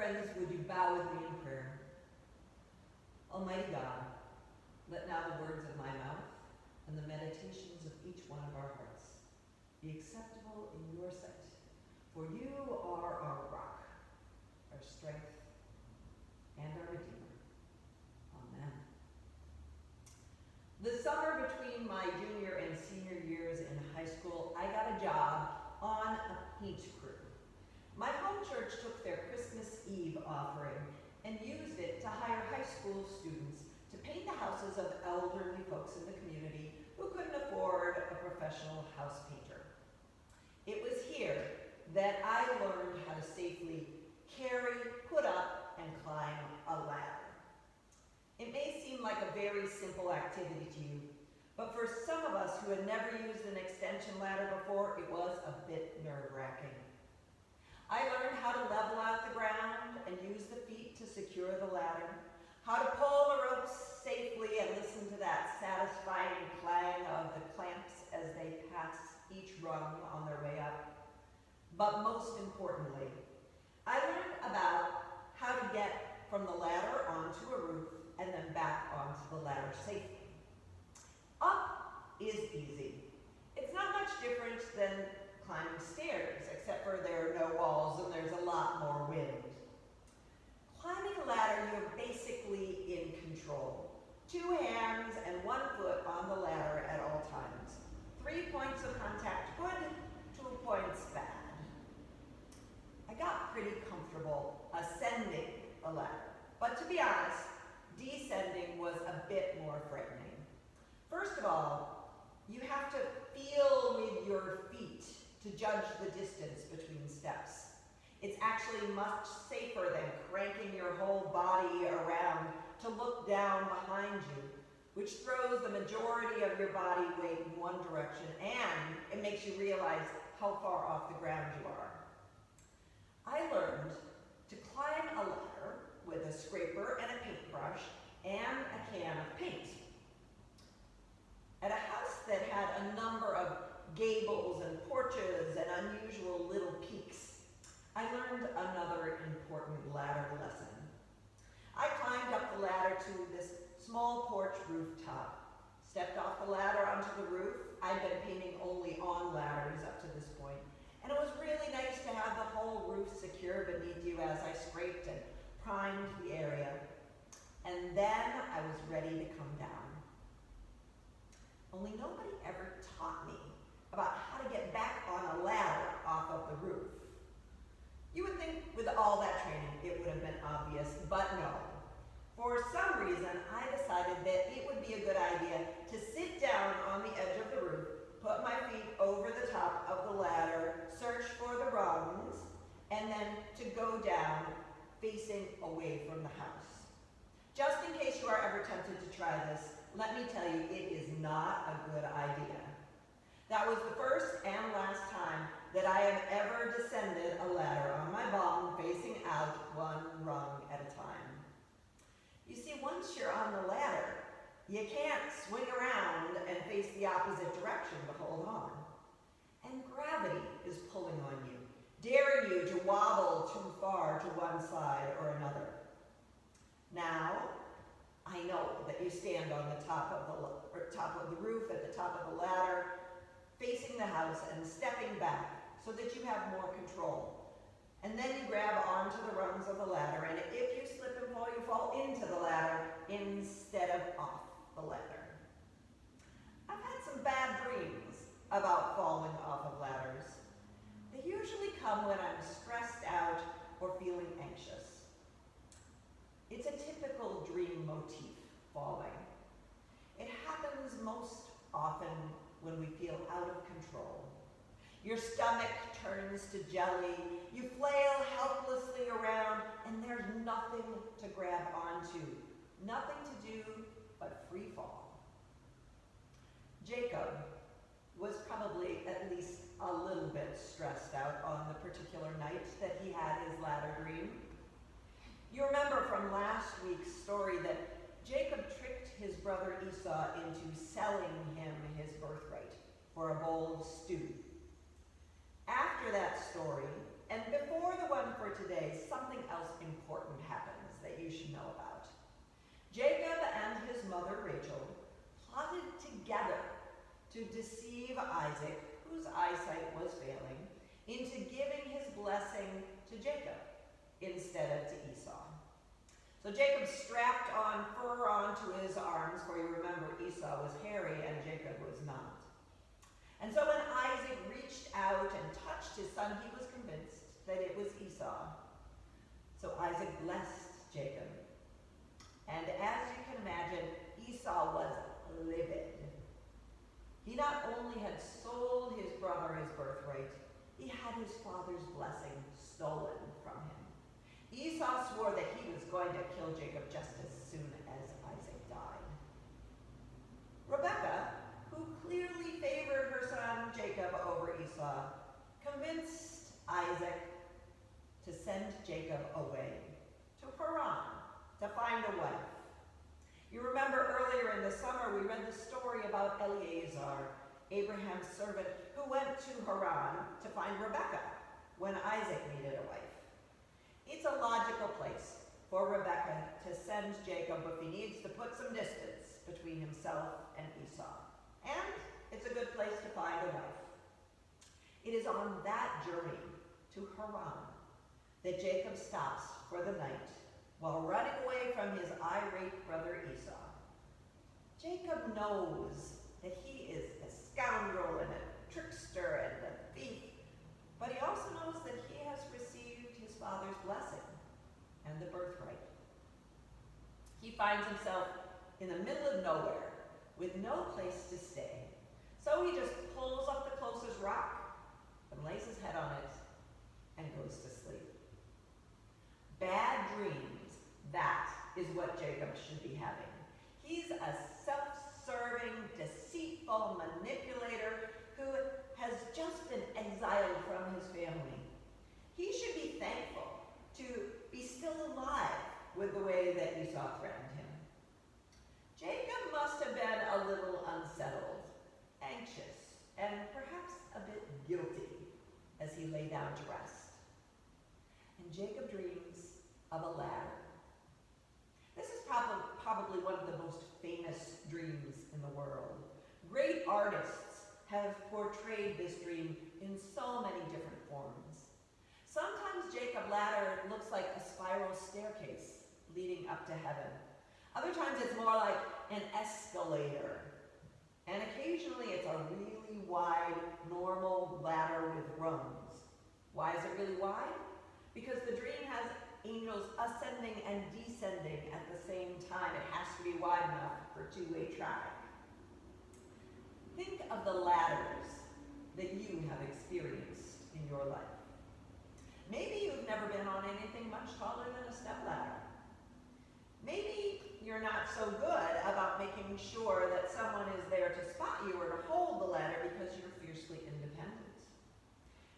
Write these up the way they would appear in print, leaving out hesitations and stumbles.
Friends, would you bow with me in prayer? Almighty God, let now the words of my mouth and the meditations of each one of our hearts be acceptable in your sight, for you are our rock, our strength, and our Redeemer. Amen. The summer between my junior and senior years in high school, I got a job on a paint crew. My home church took their Christmas Eve offering and used it to hire high school students to paint the houses of elderly folks in the community who couldn't afford a professional house painter. It was here that I learned how to safely carry, put up, and climb a ladder. It may seem like a very simple activity to you, but for some of us who had never used an extension ladder before, it was a bit nerve-wracking. I learned how to level out the ground and use the feet to secure the ladder, how to pull the ropes safely and listen to that satisfying clang of the clamps as they pass each rung on their way up. But most importantly, I learned about how to get from the ladder onto a roof and then back onto the ladder safely. Up is easy. It's not much different than climbing stairs, except for there are no walls and there's a lot more wind. Climbing a ladder, you're basically in control. 2 hands and 1 foot on the ladder at all times. 3 points of contact good, 2 points bad. I got pretty comfortable ascending the ladder, but to be honest, descending was a bit more frightening. First of all, you have to feel with your feet to judge the distance between steps. It's actually much safer than cranking your whole body around to look down behind you, which throws the majority of your body weight in one direction, and it makes you realize how far off the ground you are. I learned to climb a ladder with a scraper and a paintbrush and a can of paint. At a house that had a number of gables and porches and unusual little peaks, I learned another important ladder lesson. I climbed up the ladder to this small porch rooftop, stepped off the ladder onto the roof. I'd been painting only on ladders up to this point, and it was really nice to have the whole roof secure beneath you as I scraped and primed the area. And then I was ready to come down. Only nobody ever taught me about how to get back on a ladder off of the roof. You would think with all that training it would have been obvious, but no. For some reason, I decided that it would be a good idea to sit down on the edge of the roof, put my feet over the top of the ladder, search for the rungs, and then to go down facing away from the house. Just in case you are ever tempted to try this, let me tell you, it is not a good idea. That was the first and last time that I have ever descended a ladder on my bum, facing out 1 rung at a time. You see, once you're on the ladder, you can't swing around and face the opposite direction to hold on. And gravity is pulling on you, daring you to wobble too far to one side or another. Now, I know that you stand on the top of the roof, at the top of the ladder, facing the house and stepping back so that you have more control. And then you grab onto the rungs of the ladder, and if you slip and fall, you fall into the ladder instead of off the ladder. I've had some bad dreams about falling off of ladders. They usually come when I'm stressed out or feeling anxious. It's a typical dream motif, falling. It happens most often when we feel out of control. Your stomach turns to jelly, you flail helplessly around, and there's nothing to grab onto, nothing to do but free fall. Jacob was probably at least a little bit stressed out on the particular night that he had his ladder dream. You remember from last week's story that Jacob tricked his brother Esau into selling him his birthright for a bowl of stew. After that story, and before the one for today, something else important should know about. Jacob and his mother Rachel plotted together to deceive Isaac, whose eyesight was failing, into giving his blessing to Jacob instead of to Esau. So Jacob strapped on fur onto his arms, for you remember Esau was hairy and Jacob was not. And so when Isaac reached out and touched his son, he was convinced that it was Esau. So Isaac blessed Jacob. And as you can imagine, Esau was livid. He not only had sold his brother his birthright, he had his father's blessing stolen from him. Esau swore that he was going to kill Jacob just as soon as Isaac died. Rebekah, who clearly favored her son Jacob over Esau, convinced Isaac to send Jacob away to Haran to find a wife. You remember earlier in the summer we read the story about Eliezer, Abraham's servant, who went to Haran to find Rebekah when Isaac needed a wife. It's a logical place for Rebekah to send Jacob if he needs to put some distance between himself and Esau. And it's a good place to find a wife. It is on that journey to Haran that Jacob stops for the night while running away from his irate brother Esau. Jacob knows that he is a scoundrel and a trickster and a thief, but he also knows that he has received his father's blessing and the birthright. He finds himself in the middle of nowhere with no place to stay. So he just pulls up the closest rock and lays his head on it and goes to sleep. Bad dreams, that is what Jacob should be having. He's a self-serving, deceitful manipulator who has just been exiled from his family. He should be thankful to be still alive with the way that Esau threatened him. Jacob must have been a little unsettled, anxious, and perhaps a bit guilty as he lay down to rest. And Jacob dreams of a ladder. This is probably one of the most famous dreams in the world. Great artists have portrayed this dream in so many different forms. Sometimes Jacob's ladder looks like a spiral staircase leading up to heaven. Other times it's more like an escalator. And occasionally it's a really wide, normal ladder with rungs. Why is it really wide? Because the dream has angels ascending and descending at the same time. It has to be wide enough for two-way traffic. Think of the ladders that you have experienced in your life. Maybe you've never been on anything much taller than a step ladder. Maybe you're not so good about making sure that someone is there to spot you or to hold the ladder because you're fiercely independent.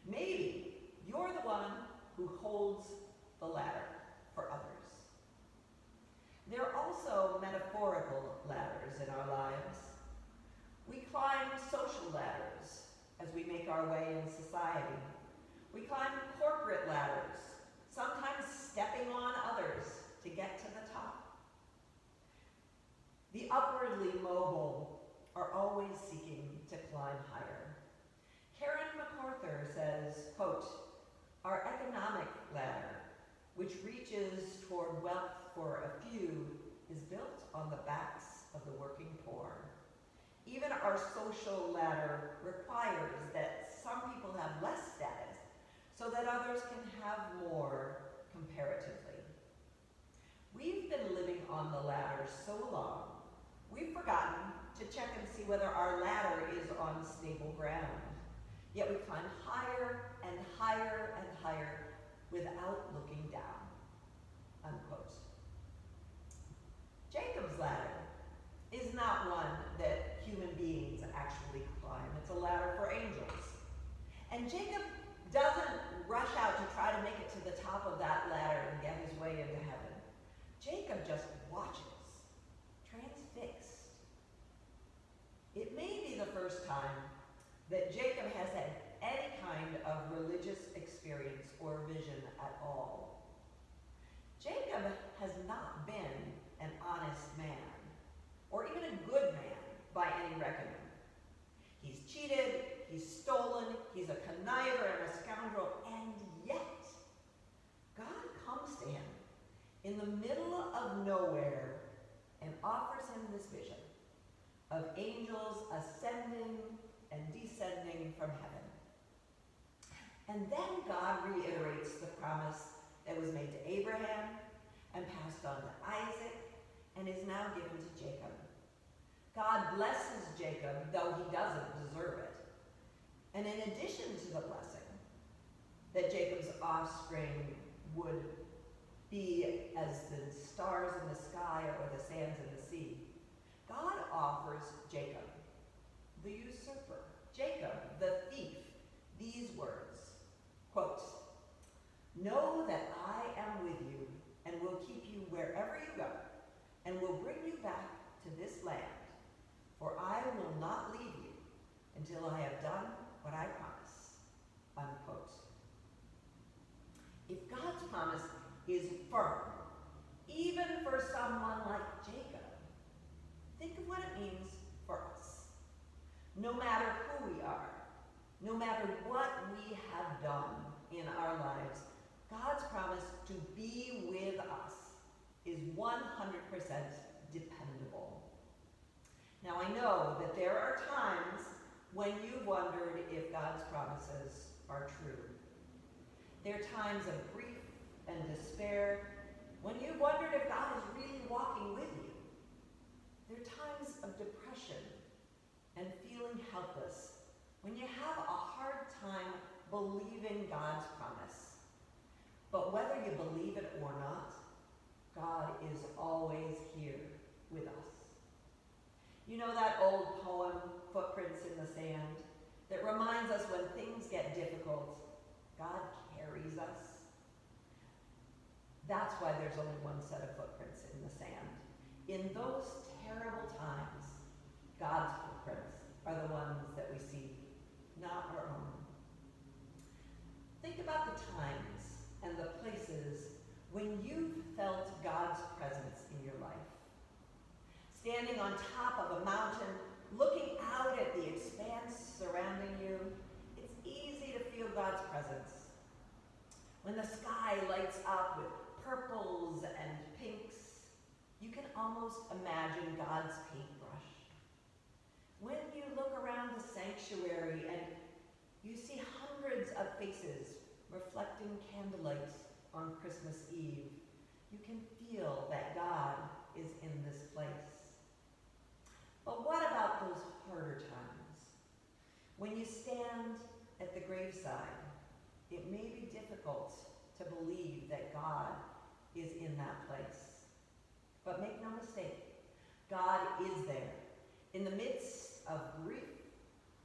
Maybe you're the one who holds the ladder for others. There are also metaphorical ladders in our lives. We climb social ladders as we make our way in society. We climb corporate ladders, sometimes stepping on others to get to the top. The upwardly mobile are always seeking to climb higher. Karen MacArthur says, quote, "Our economic ladder, which reaches toward wealth for a few, is built on the backs of the working poor. Even our social ladder requires that some people have less status so that others can have more comparatively. We've been living on the ladder so long, we've forgotten to check and see whether our ladder is on stable ground. Yet we climb higher and higher and higher without looking down." Unquote. Jacob's ladder is not one that human beings actually climb. It's a ladder for angels. And Jacob doesn't rush out to try to make it to the top of that ladder and get his way into heaven. Jacob just watches, transfixed. It may be the first time that Jacob has had any kind of religious experience or vision at all. Jacob has not in the middle of nowhere and offers him this vision of angels ascending and descending from heaven. And then God reiterates the promise that was made to Abraham and passed on to Isaac and is now given to Jacob. God blesses Jacob, though he doesn't deserve it. And in addition to the blessing that Jacob's offspring would be as the stars in the sky or the sands in the sea, God offers Jacob, the usurper, Jacob, the thief, these words, quote, "Know that I am with you and will keep you wherever you go and will bring you back to this land, for I will not leave you until I have done what I promise," unquote. If God's promise is firm, even for someone like Jacob, think of what it means for us. No matter who we are, no matter what we have done in our lives, God's promise to be with us is 100% dependable. Now I know that there are times when you've wondered if God's promises are true. There are times of grief and despair when you've wondered if God is really walking with you. There are times of depression and feeling helpless when you have a hard time believing God's promise. But whether you believe it or not, God is always here with us. You know that old poem, Footprints in the Sand, that reminds us when things get difficult, God carries us? That's why there's only one set of footprints in the sand. In those terrible times, God's footprints are the ones that we see, not our own. Think about the times and the places when you've felt God's presence in your life. Standing on top of a mountain, looking out at the expanse surrounding you, it's easy to feel God's presence. When the sky lights up with purples and pinks, you can almost imagine God's paintbrush. When you look around the sanctuary and you see hundreds of faces reflecting candlelight on Christmas Eve, you can feel that God is in this place. But what about those harder times? When you stand at the graveside, it may be difficult to believe that God is in that place. But make no mistake, God is there. In the midst of grief,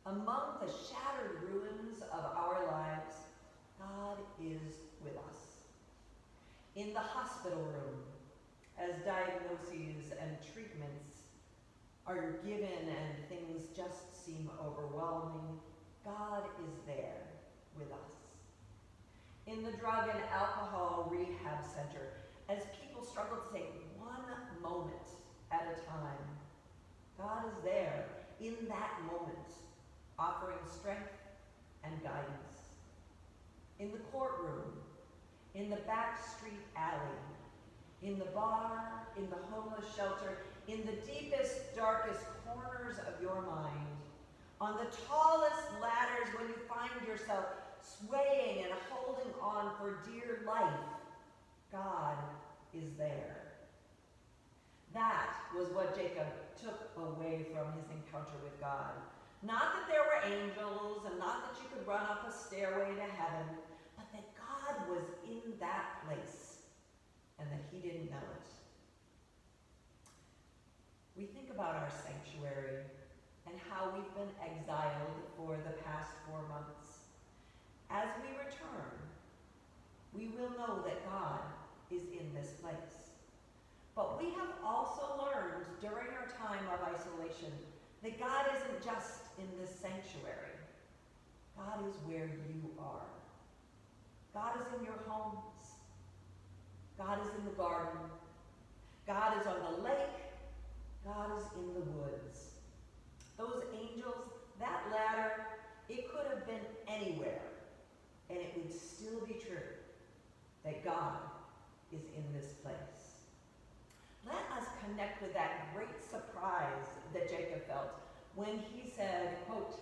among the shattered ruins of our lives, God is with us. In the hospital room, as diagnoses and treatments are given and things just seem overwhelming, God is there with us. In the drug and alcohol rehab center, as people struggle to take one moment at a time, God is there in that moment, offering strength and guidance. In the courtroom, in the back street alley, in the bar, in the homeless shelter, in the deepest, darkest corners of your mind, on the tallest ladders when you find yourself swaying and holding on for dear life, God is there. That was what Jacob took away from his encounter with God. Not that there were angels and not that you could run up a stairway to heaven, but that God was in that place and that he didn't know it. We think about our sanctuary and how we've been exiled for the past 4 months. As we return, we will know that God is in this place. But we have also learned during our time of isolation that God isn't just in this sanctuary. God is where you are. God is in your homes. God is in the garden. God is on the lake. God is in the woods. Those angels, that ladder, it could have been anywhere, and it would still be true that God is in this place. Let us connect with that great surprise that Jacob felt when he said, quote,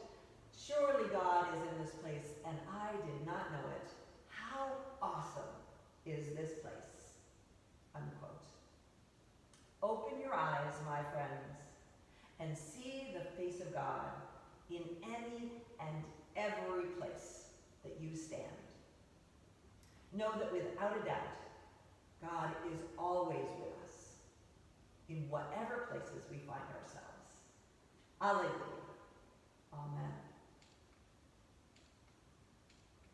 "Surely God is in this place, and I did not know it. How awesome is this place?" Unquote. Open your eyes, my friends, and see the face of God in any and every place that you stand. Know that without a doubt, God is always with us in whatever places we find ourselves. Alleluia. Amen.